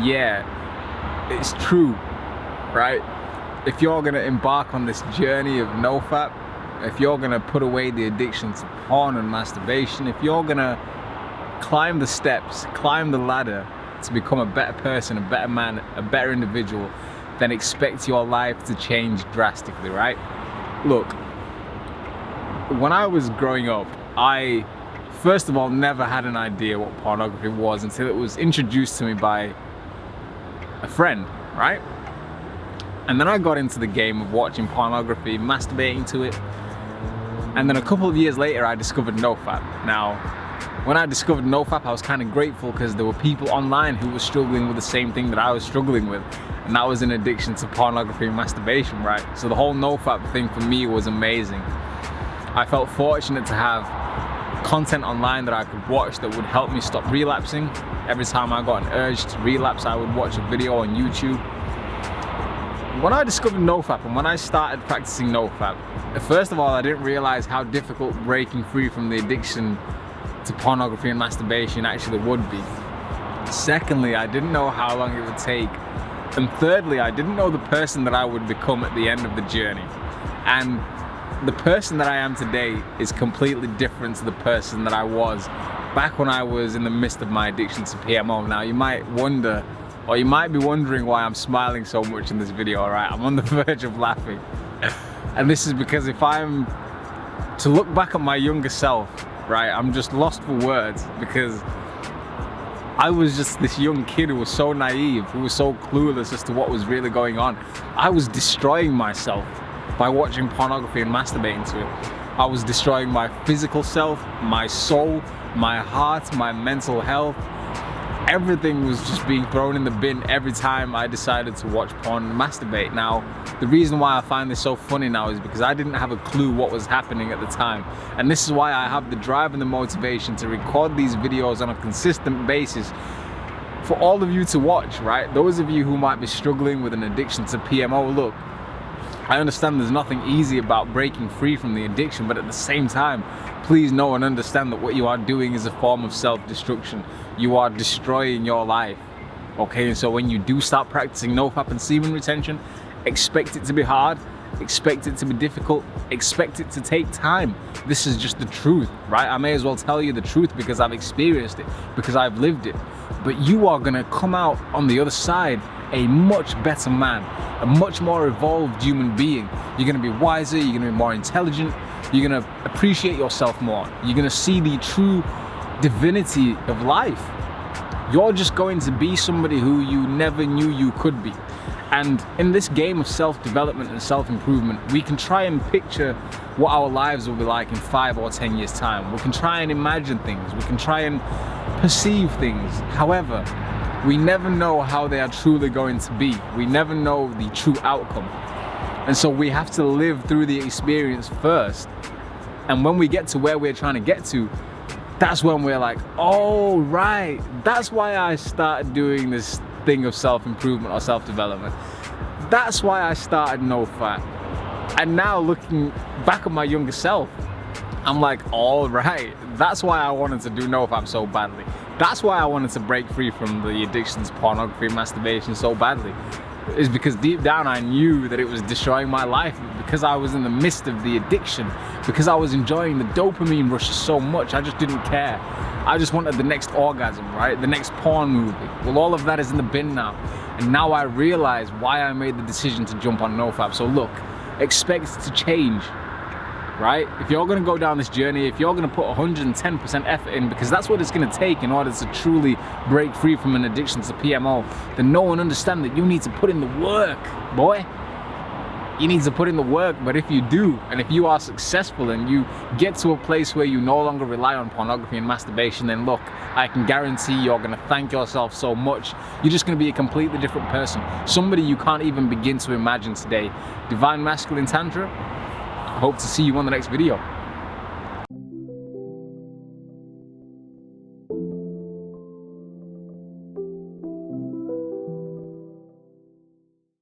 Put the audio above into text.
yeah, it's true, right? If you're gonna embark on this journey of NoFap, if you're gonna put away the addiction to porn and masturbation, if you're gonna climb the steps, climb the ladder to become a better person, a better man, a better individual, then expect your life to change drastically, right? Look, when I was growing up, I first of all never had an idea what pornography was until it was introduced to me by a friend, right? And then I got into the game of watching pornography, masturbating to it, and then a couple of years later I discovered NoFap. Now, when I discovered NoFap, I was kind of grateful because there were people online who were struggling with the same thing that I was struggling with, and that was an addiction to pornography and masturbation, right? So the whole NoFap thing for me was amazing. I felt fortunate to have content online that I could watch that would help me stop relapsing. Every time I got an urge to relapse, I would watch a video on YouTube. When I discovered NoFap and when I started practicing NoFap, first of all, I didn't realize how difficult breaking free from the addiction to pornography and masturbation actually would be. Secondly, I didn't know how long it would take. And thirdly, I didn't know the person that I would become at the end of the journey. And the person that I am today is completely different to the person that I was back when I was in the midst of my addiction to PMO. Now, you might wonder, or you might be wondering why I'm smiling so much in this video, alright? I'm on the verge of laughing. And this is because if I'm to look back at my younger self, right, I'm just lost for words, because I was just this young kid who was so naive, who was so clueless as to what was really going on. I was destroying myself by watching pornography and masturbating to it. I was destroying my physical self, my soul, my heart, my mental health. Everything was just being thrown in the bin every time I decided to watch porn and masturbate. Now, the reason why I find this so funny now is because I didn't have a clue what was happening at the time. And this is why I have the drive and the motivation to record these videos on a consistent basis for all of you to watch, right? Those of you who might be struggling with an addiction to PMO, look, I understand there's nothing easy about breaking free from the addiction, but at the same time, please know and understand that what you are doing is a form of self-destruction. You are destroying your life, okay? And so when you do start practicing NoFap and semen retention, expect it to be hard, expect it to be difficult, expect it to take time. This is just the truth, right? I may as well tell you the truth because I've experienced it, because I've lived it. But you are gonna come out on the other side a much better man, a much more evolved human being. You're gonna be wiser, you're gonna be more intelligent, you're gonna appreciate yourself more, you're gonna see the true divinity of life. You're just going to be somebody who you never knew you could be. And in this game of self-development and self-improvement, we can try and picture what our lives will be like in 5 or 10 years' time. We can try and imagine things, we can try and perceive things. However, we never know how they are truly going to be. We never know the true outcome. And so we have to live through the experience first. And when we get to where we're trying to get to, that's when we're like, oh, right, that's why I started doing this thing of self-improvement or self-development. That's why I started NoFap. And now looking back at my younger self, I'm like, all right, that's why I wanted to do NoFap so badly. That's why I wanted to break free from the addictions, pornography, masturbation so badly. Is because deep down I knew that it was destroying my life, because I was in the midst of the addiction, because I was enjoying the dopamine rushes so much, I just didn't care. I just wanted the next orgasm, right? The next porn movie. Well, all of that is in the bin now. And now I realize why I made the decision to jump on NoFap. So look, expect it to change, right? If you're gonna go down this journey, if you're gonna put 110% effort in, because that's what it's gonna take in order to truly break free from an addiction to PMO, then know and understand that you need to put in the work, boy. You need to put in the work. But if you do, and if you are successful and you get to a place where you no longer rely on pornography and masturbation, then look, I can guarantee you're gonna thank yourself so much. You're just gonna be a completely different person. Somebody you can't even begin to imagine today. Divine Masculine Tantra, I hope to see you on the next video.